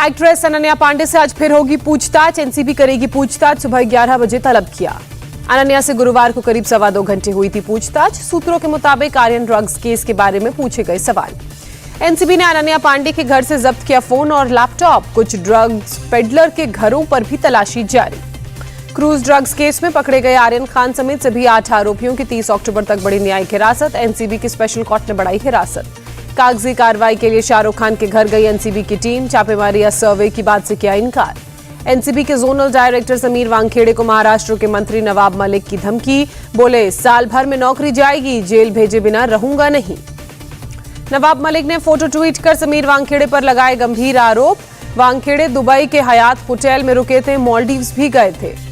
Actress Ananya Pandey से आज फिर होगी पूछताछ। एनसीबी करेगी पूछताछ। सुबह 11 बजे तलब किया। अनन्या से गुरुवार को करीब 2.25 घंटे हुई थी पूछताछ। सूत्रों के मुताबिक आर्यन ड्रग्स केस के बारे में पूछे गए सवाल। एनसीबी ने अनन्या पांडे के घर से जब्त किया फोन और लैपटॉप। कुछ ड्रग्स पेडलर के घरों पर भी तलाशी जारी। क्रूज ड्रग्स केस में पकड़े गए आर्यन खान समेत सभी 8 आरोपियों की 30 अक्टूबर तक बढ़ी न्यायिक हिरासत। एनसीबी की स्पेशल कोर्ट ने बढ़ाई हिरासत। कागजी कार्रवाई के लिए शाहरुख खान के घर गई एनसीबी की टीम। छापेमारी या सर्वे की बात से किया इनकार। एनसीबी के जोनल डायरेक्टर समीर वानखेड़े को महाराष्ट्र के मंत्री नवाब मलिक की धमकी। बोले, साल भर में नौकरी जाएगी, जेल भेजे बिना रहूंगा नहीं। नवाब मलिक ने फोटो ट्वीट कर समीर वानखेड़े पर लगाए गंभीर आरोप। वानखेड़े दुबई के हयात होटल में रुके थे, मालदीव्स भी गए थे।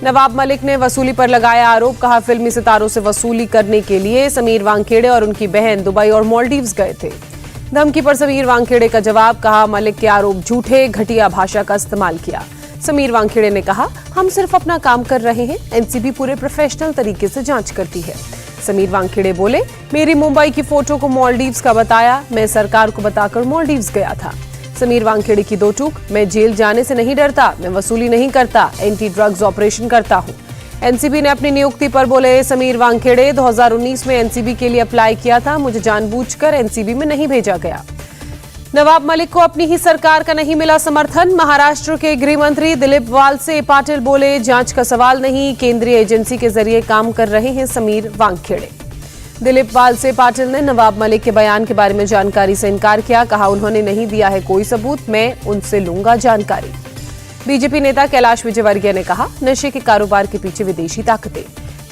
नवाब मलिक ने वसूली पर लगाया आरोप। कहा, फिल्मी सितारों से वसूली करने के लिए समीर वानखेड़े और उनकी बहन दुबई और मालदीव्स गए थे। धमकी पर समीर वानखेड़े का जवाब। कहा, मलिक के आरोप झूठे, घटिया भाषा का इस्तेमाल किया। समीर वानखेड़े ने कहा, हम सिर्फ अपना काम कर रहे हैं। एनसीबी पूरे प्रोफेशनल तरीके से जांच करती है। समीर वानखेड़े बोले, मेरी मुंबई की फोटो को मालदीव्स का बताया। मैं सरकार को बताकर मालदीव्स गया था। समीर वानखेड़े की दो टूक। मैं जेल जाने से नहीं डरता, मैं वसूली नहीं करता, एंटी ड्रग्स ऑपरेशन करता हूं। एनसीबी ने अपनी नियुक्ति पर बोले समीर वानखेड़े, 2019 में एनसीबी के लिए अप्लाई किया था। मुझे जानबूझकर एनसीबी में नहीं भेजा गया। नवाब मलिक को अपनी ही सरकार का नहीं मिला समर्थन। महाराष्ट्र के गृह मंत्री दिलीप वालसे पाटिल बोले, जांच का सवाल नहीं, केंद्रीय एजेंसी के जरिए काम कर रहे हैं समीर वानखेड़े। दिलीप वालसे पाटिल ने नवाब मलिक के बयान के बारे में जानकारी से इनकार किया। कहा, उन्होंने नहीं दिया है कोई सबूत, मैं उनसे लूंगा जानकारी। बीजेपी नेता कैलाश विजयवर्गीय ने कहा, नशे के कारोबार के पीछे विदेशी ताकतें।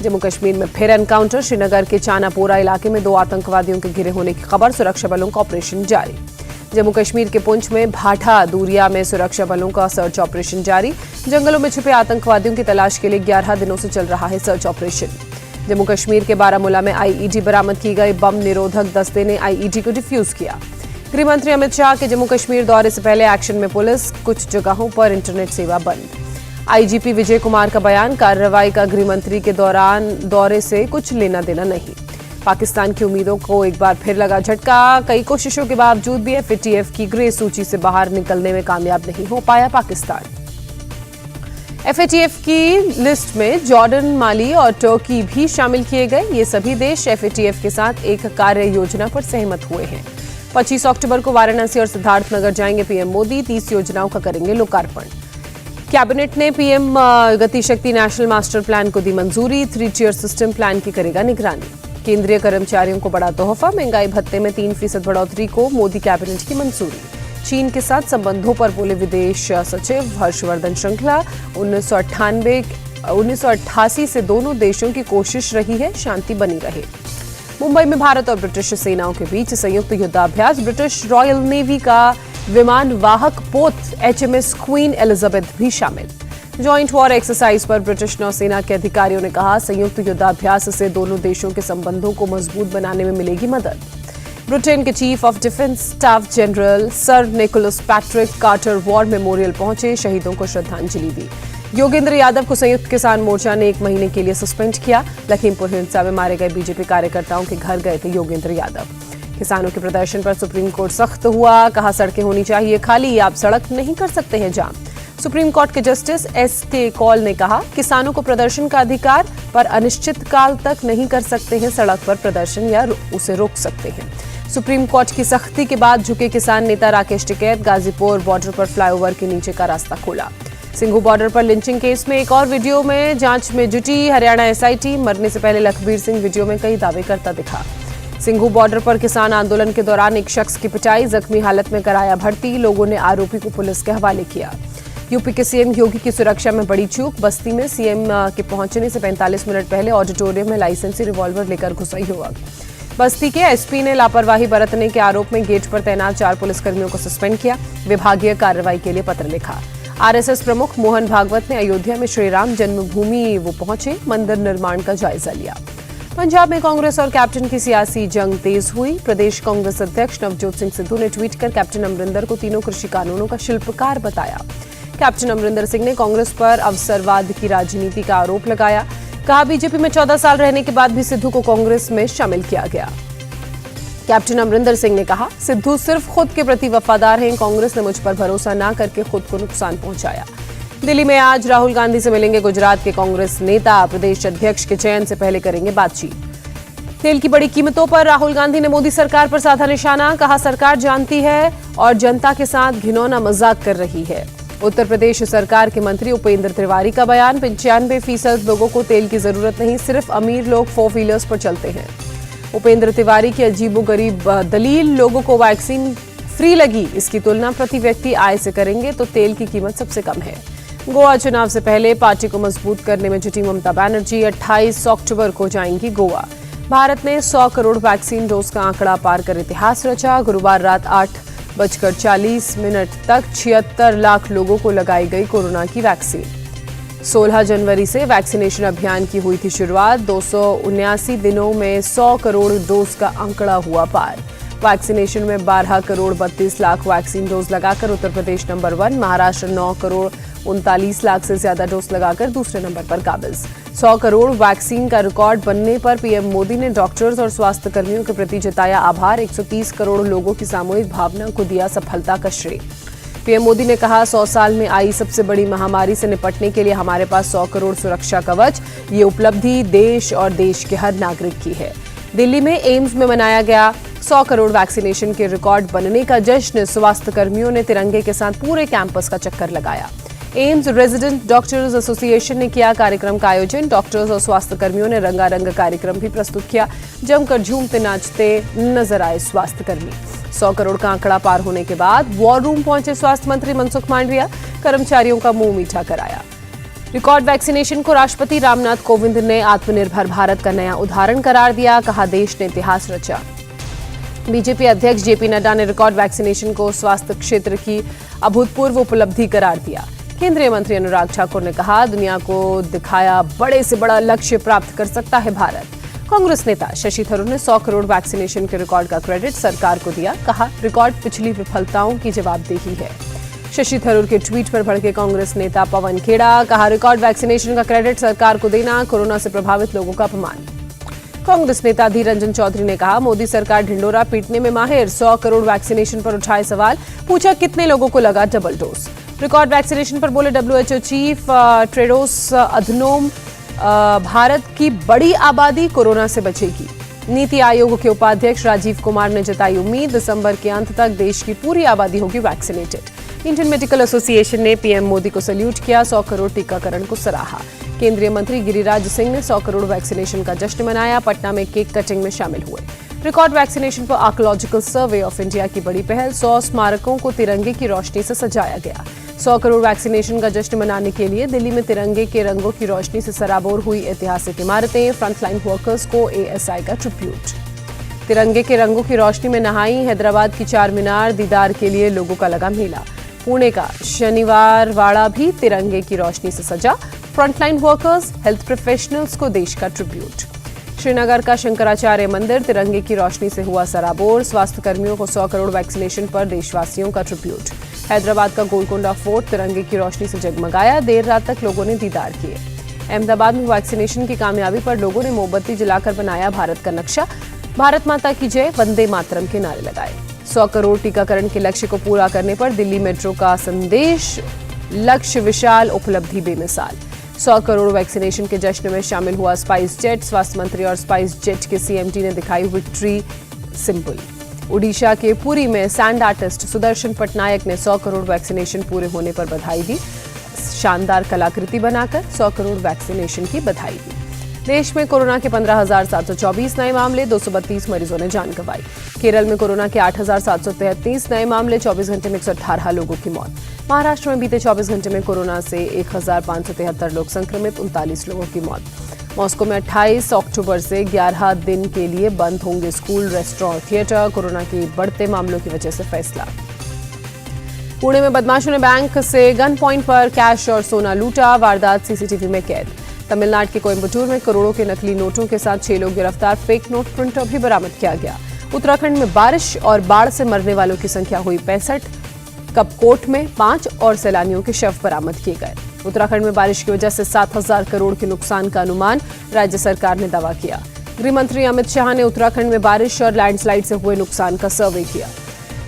जम्मू कश्मीर में फिर एनकाउंटर। श्रीनगर के चानापोरा इलाके में 2 आतंकवादियों के घिरे होने की खबर। सुरक्षा बलों का ऑपरेशन जारी। जम्मू कश्मीर के पुंछ में भाठा दूरिया में सुरक्षा बलों का सर्च ऑपरेशन जारी। जंगलों में छिपे आतंकवादियों की तलाश के लिए 11 दिनों से चल रहा है सर्च ऑपरेशन। जम्मू कश्मीर के बारामूला में आईईडी बरामद की गई। बम निरोधक दस्ते ने आईईडी को डिफ्यूज किया। गृह मंत्री अमित शाह के जम्मू कश्मीर दौरे से पहले एक्शन में पुलिस। कुछ जगहों पर इंटरनेट सेवा बंद। आईजीपी विजय कुमार का बयान। कार्रवाई का गृह मंत्री के दौरे से कुछ लेना देना नहीं। पाकिस्तान की उम्मीदों को एक बार फिर लगा झटका। कई कोशिशों के बावजूद भी एफएटीएफ की ग्रे सूची से बाहर निकलने में कामयाब नहीं हो पाया पाकिस्तान। एफएटीएफ की लिस्ट में जॉर्डन, माली और तुर्की भी शामिल किए गए। ये सभी देश एफएटीएफ के साथ एक कार्य योजना पर सहमत हुए हैं। 25 अक्टूबर को वाराणसी और सिद्धार्थनगर जाएंगे पीएम मोदी। 30 योजनाओं का करेंगे लोकार्पण। कैबिनेट ने पीएम गति शक्ति नेशनल मास्टर प्लान को दी मंजूरी। 3 टियर सिस्टम प्लान की करेगा निगरानी। केंद्रीय कर्मचारियों को बड़ा तोहफा। महंगाई भत्ते में 3% बढ़ोतरी को मोदी कैबिनेट की मंजूरी। चीन के साथ संबंधों पर बोले विदेश सचिव हर्षवर्धन श्रृंखला। 1988 से दोनों देशों की कोशिश रही है शांति बनी रहे। मुंबई में भारत और ब्रिटिश सेनाओं के बीच संयुक्त युद्धाभ्यास। ब्रिटिश रॉयल नेवी का विमान वाहक पोत एचएमएस क्वीन एलिजाबेथ भी शामिल। जॉइंट वॉर एक्सरसाइज पर ब्रिटिश नौसेना के अधिकारियों ने कहा, संयुक्त युद्धाभ्यास से दोनों देशों के संबंधों को मजबूत बनाने में मिलेगी मदद। ब्रिटेन के chief of defence staff general sir Nicholas Patrick Carter war memorial पहुंचे। शहीदों को श्रद्धांजलि दी। योगेंद्र यादव को संयुक्त किसान मोर्चा ने 1 महीने के लिए सस्पेंड किया। लखीमपुर हिंसा में मारे गए बीजेपी कार्यकर्ताओं के घर गए थे योगेंद्र यादव। किसानों के प्रदर्शन पर सुप्रीम कोर्ट सख्त हुआ। कहा, सड़कें होनी चाहिए खाली, आप सड़क नहीं कर सकते हैं जाम। सुप्रीम कोर्ट के जस्टिस एस.के. कौल ने कहा, किसानों को प्रदर्शन का अधिकार, पर अनिश्चित काल तक नहीं कर सकते हैं सड़क पर प्रदर्शन या उसे रोक सकते हैं। सुप्रीम कोर्ट की सख्ती के बाद झुके किसान नेता राकेश टिकैत। गाजीपुर बॉर्डर पर फ्लाईओवर के नीचे का रास्ता खोला। सिंघू बॉर्डर पर लिंचिंग केस में एक और वीडियो में जांच में जुटी हरियाणा एसआईटी। मरने से पहले लखबीर सिंह वीडियो में कई दावे करता दिखा। सिंघू बॉर्डर पर किसान आंदोलन के दौरान एक शख्स की पिटाई। जख्मी हालत में कराया भर्ती। लोगों ने आरोपी को पुलिस के हवाले किया। यूपी के सीएम योगी की सुरक्षा में बड़ी चूक। बस्ती में सीएम के पहुंचने से 45 मिनट पहले ऑडिटोरियम में लाइसेंसी रिवॉल्वर लेकर घुसा युवक। बस्ती के एसपी ने लापरवाही बरतने के आरोप में गेट पर तैनात 4 पुलिसकर्मियों को सस्पेंड किया। विभागीय कार्रवाई के लिए पत्र लिखा। आरएसएस प्रमुख मोहन भागवत ने अयोध्या में श्रीराम जन्मभूमि वो पहुंचे। मंदिर निर्माण का जायजा लिया। पंजाब में कांग्रेस और कैप्टन की सियासी जंग तेज हुई। प्रदेश कांग्रेस अध्यक्ष नवजोत सिंह सिद्धू ने ट्वीट कर कैप्टन अमरिंदर को तीनों कृषि कानूनों का शिल्पकार बताया। कैप्टन अमरिंदर सिंह ने कांग्रेस पर अवसरवाद की राजनीति का आरोप लगाया। कहा, बीजेपी में 14 साल रहने के बाद भी सिद्धू को कांग्रेस में शामिल किया गया। कैप्टन अमरिंदर सिंह ने कहा, सिद्धू सिर्फ खुद के प्रति वफादार हैं, कांग्रेस ने मुझ पर भरोसा न करके खुद को नुकसान पहुंचाया। दिल्ली में आज राहुल गांधी से मिलेंगे गुजरात के कांग्रेस नेता, प्रदेश अध्यक्ष के चयन से पहले करेंगे बातचीत। तेल की बड़ी कीमतों पर राहुल गांधी ने मोदी सरकार पर साधा निशाना, कहा सरकार जानती है और जनता के साथ घिनौना मजाक कर रही है। उत्तर प्रदेश सरकार के मंत्री उपेंद्र तिवारी का बयान, 95% लोगों को तेल की जरूरत नहीं, सिर्फ अमीर लोग 4 व्हीलर्स पर चलते हैं। उपेंद्र तिवारी की अजीबोगरीब दलील, लोगों को वैक्सीन फ्री लगी, इसकी तुलना प्रति व्यक्ति आय से करेंगे तो तेल की कीमत सबसे कम है। गोवा चुनाव से पहले पार्टी को मजबूत करने में जुटी ममता बनर्जी 28 अक्टूबर को जाएंगी गोवा। भारत ने 100 करोड़ वैक्सीन डोज का आंकड़ा पार कर इतिहास रचा। गुरुवार रात 8:40 तक 76 लाख लोगों को लगाई गई कोरोना की वैक्सीन। 16 जनवरी से वैक्सीनेशन अभियान की हुई थी शुरुआत। 279 दिनों में 100 करोड़ डोज का आंकड़ा हुआ पार। वैक्सीनेशन में 12 करोड़ 32 लाख वैक्सीन डोज लगाकर उत्तर प्रदेश नंबर 1, महाराष्ट्र 9 करोड़ 39 लाख से ज्यादा डोज लगाकर दूसरे नंबर पर काबिज। 100 करोड़ वैक्सीन का रिकॉर्ड बनने पर पीएम मोदी ने डॉक्टर्स और स्वास्थ्य कर्मियों के प्रति जताया आभार। 130 करोड़ लोगों की सामूहिक भावना को दिया सफलता का श्रेय। पीएम मोदी ने कहा, 100 साल में आई सबसे बड़ी महामारी से निपटने के लिए हमारे पास 100 करोड़ सुरक्षा कवच। ये उपलब्धि देश और देश के हर नागरिक की है। दिल्ली में एम्स में मनाया गया 100 करोड़ वैक्सीनेशन के रिकॉर्ड बनने का जश्न। स्वास्थ्य कर्मियों ने तिरंगे के साथ पूरे कैंपस का चक्कर लगाया। एम्स रेजिडेंट डॉक्टर्स एसोसिएशन ने किया कार्यक्रम का आयोजन। डॉक्टर्स और स्वास्थ्य कर्मियों ने रंगारंग कार्यक्रम भी प्रस्तुत किया। जमकर झूमते नाचते नजर आए स्वास्थ्य कर्मी। 100 करोड़ का आंकड़ा पार होने के बाद वॉर रूम पहुंचे स्वास्थ्य मंत्री मनसुख मांडविया, कर्मचारियों का मुंह मीठा कराया। रिकॉर्ड वैक्सीनेशन को राष्ट्रपति रामनाथ कोविंद ने आत्मनिर्भर भारत का नया उदाहरण करार दिया, कहा देश ने इतिहास रचा। बीजेपी अध्यक्ष जेपी नड्डा ने रिकॉर्ड वैक्सीनेशन को स्वास्थ्य क्षेत्र की अभूतपूर्व उपलब्धि करार दिया। केंद्रीय मंत्री अनुराग ठाकुर ने कहा, दुनिया को दिखाया बड़े से बड़ा लक्ष्य प्राप्त कर सकता है भारत। कांग्रेस नेता शशि थरूर ने 100 करोड़ वैक्सीनेशन के रिकॉर्ड का क्रेडिट सरकार को दिया, कहा रिकॉर्ड पिछली विफलताओं की जवाबदेही है। शशि थरूर के ट्वीट पर भड़के कांग्रेस नेता पवन खेड़ा, कहा रिकॉर्ड वैक्सीनेशन का क्रेडिट सरकार को देना कोरोना से प्रभावित लोगों का अपमान। कांग्रेस नेता अधीर रंजन चौधरी ने कहा, मोदी सरकार ढिंडोरा पीटने में माहिर। 100 करोड़ वैक्सीनेशन पर उठाए सवाल, पूछा कितने लोगों को लगा डबल डोज। रिकॉर्ड वैक्सीनेशन पर बोले WHO chief Tedros Adhanom, Bharat की बड़ी आबादी कोरोना से बचेगी। नीति आयोग के उपाध्यक्ष राजीव कुमार ने जताई उम्मीद, दिसंबर के अंत तक देश की पूरी आबादी होगी वैक्सीनेटेड। इंडियन मेडिकल एसोसिएशन ने पीएम मोदी को सैल्यूट किया, 100 करोड़ टीकाकरण को सराहा। केंद्रीय मंत्री गिरिराज सिंह ने 100 करोड़ वैक्सीनेशन का जश्न मनाया, पटना में केक कटिंग में शामिल हुए। रिकॉर्ड वैक्सीनेशन पर आर्कियोलॉजिकल सर्वे ऑफ इंडिया की बड़ी पहल, 100 स्मारकों को तिरंगे की रोशनी से सजाया गया। 100 करोड़ वैक्सीनेशन का जश्न मनाने के लिए दिल्ली में तिरंगे के रंगों की रोशनी से सराबोर हुई ऐतिहासिक इमारतें, फ्रंटलाइन वर्कर्स को ASI का ट्रिब्यूट। तिरंगे के रंगों की रोशनी में नहाई हैदराबाद की चार मीनार, दीदार के लिए लोगों का लगा मेला। पुणे का शनिवार वाड़ा भी तिरंगे की रोशनी से सजा, फ्रंटलाइन वर्कर्स, हेल्थ प्रोफेशनल्स को देश का ट्रिब्यूट। श्रीनगर का शंकराचार्य मंदिर तिरंगे की रोशनी से हुआ सराबोर, स्वास्थ्य कर्मियों को 100 करोड़ वैक्सीनेशन पर देशवासियों का ट्रिब्यूट। हैदराबाद का गोलकोंडा फोर्ट तिरंगे की रोशनी से जगमगाया, देर रात तक लोगों ने दीदार किए। अहमदाबाद में वैक्सीनेशन की कामयाबी पर लोगों ने मोमबत्ती जलाकर बनाया भारत का नक्शा, भारत माता की जय, वंदे मातरम के नारे लगाए। 100 करोड़ टीकाकरण के लक्ष्य को पूरा करने पर दिल्ली मेट्रो का संदेश, लक्ष्य विशाल, उपलब्धि बेमिसाल। 100 करोड़ वैक्सीनेशन के जश्न में शामिल हुआ स्पाइस जेट, स्वास्थ्य मंत्री और स्पाइस जेट के CMD ने दिखाई विक्ट्री सिंबल। ओडिशा के पुरी में सैंड आर्टिस्ट सुदर्शन पटनायक ने 100 करोड़ वैक्सीनेशन पूरे होने पर बधाई दी, शानदार कलाकृति बनाकर 100 करोड़ वैक्सीनेशन की बधाई दी। देश में कोरोना के 15,724 नए मामले, 232 मरीजों ने जान गंवाई। केरल में कोरोना के 8,733 नए मामले, 24 घंटे में 118 लोगों की मौत। महाराष्ट्र में बीते 24 घंटे में कोरोना से 1,573 लोग संक्रमित, 39 लोगों की मौत। मॉस्को में 28 अक्टूबर से 11 दिन के लिए बंद होंगे स्कूल, रेस्टोरेंट, थिएटर, कोरोना के बढ़ते मामलों की वजह से फैसला। पुणे में बदमाशों ने बैंक से गन पॉइंट पर कैश और सोना लूटा, वारदात CCTV में कैद। तमिलनाडु के कोयम्बटूर में करोड़ों के नकली नोटों के साथ 6 लोग गिरफ्तार, फेक नोट प्रिंटर भी बरामद किया गया। उत्तराखंड में बारिश और बाढ़ से मरने वालों की संख्या हुई 65, कपकोट में 5 और सैलानियों के शव बरामद किए गए। उत्तराखंड में बारिश की वजह से 7,000 करोड़ के नुकसान का अनुमान राज्य सरकार ने दावा किया। गृह मंत्री अमित शाह ने उत्तराखंड में बारिश और लैंडस्लाइड से हुए नुकसान का सर्वे किया।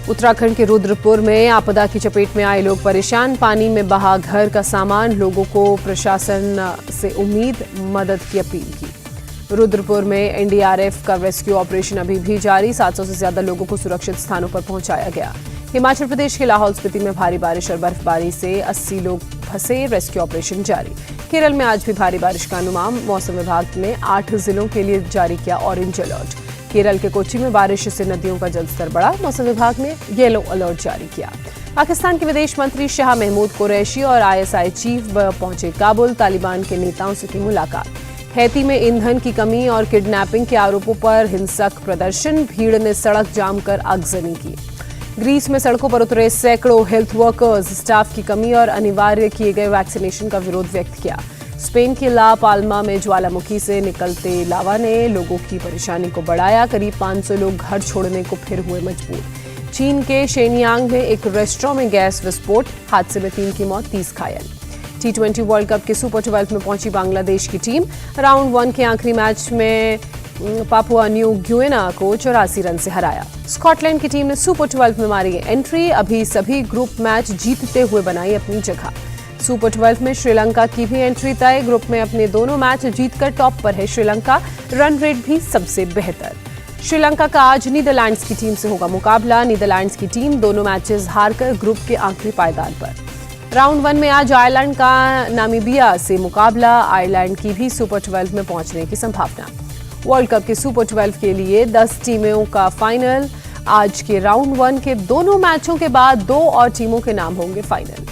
उत्तराखंड के रुद्रपुर में आपदा की चपेट में आए लोग परेशान, पानी में बहा घर का सामान, लोगों को प्रशासन से उम्मीद मदद की अपील की। रुद्रपुर में एनडीआरएफ का रेस्क्यू ऑपरेशन अभी भी जारी, 700 से ज्यादा लोगों को सुरक्षित स्थानों पर पहुंचाया गया। हिमाचल प्रदेश के लाहौल स्पीति में भारी बारिश और बर्फबारी से 80 लोग फंसे, रेस्क्यू ऑपरेशन जारी। केरल में आज भी भारी बारिश का अनुमान, मौसम विभाग ने 8 जिलों के लिए जारी किया ऑरेंज अलर्ट। केरल के कोच्चि में बारिश से नदियों का जलस्तर बढ़ा, मौसम विभाग ने येलो अलर्ट जारी किया। पाकिस्तान के विदेश मंत्री शाह महमूद कुरैशी और आईएसआई चीफ पहुंचे काबुल, तालिबान के नेताओं से की मुलाकात। हैती में ईंधन की कमी और किडनैपिंग के आरोपों पर हिंसक प्रदर्शन, भीड़ ने सड़क जाम कर आगजनी की। ग्रीस में सड़कों पर उतरे सैकड़ों हेल्थ वर्कर्स, स्टाफ की कमी और अनिवार्य किए गए वैक्सीनेशन का विरोध व्यक्त किया। स्पेन के ला पाल्मा में ज्वालामुखी से निकलते लावा ने लोगों की परेशानी को बढ़ाया, करीब 500 लोग घर छोड़ने को फिर हुए मजबूर। चीन के शेनियांग में एक रेस्टोरेंट में गैस विस्फोट, हादसे में 3 की मौत, 30 घायल। T20 वर्ल्ड कप के सुपर 12 में पहुंची बांग्लादेश की टीम, राउंड 1 के आखिरी मैच में पापुआ न्यू गिनिया को 84 रन से हराया। स्कॉटलैंड की टीम ने सुपर 12 में मारी एंट्री, अभी सभी ग्रुप मैच जीतते हुए बनाई अपनी जगह। सुपर 12 में श्रीलंका की भी एंट्री तय, ग्रुप में अपने दोनों मैच जीतकर टॉप पर है श्रीलंका, रन रेट भी सबसे बेहतर। श्रीलंका का आज नीदरलैंड्स की टीम से होगा मुकाबला, नीदरलैंड्स की टीम दोनों मैचेस हारकर ग्रुप के आखिरी पायदान पर। राउंड 1 में आज आयरलैंड का नामीबिया से मुकाबला, आयरलैंड की भी सुपर 12 में पहुंचने की संभावना। वर्ल्ड कप के सुपर 12 के लिए 10 टीमों का फाइनल, आज के राउंड 1 के दोनों मैचों के बाद 2 और टीमों के नाम होंगे फाइनल।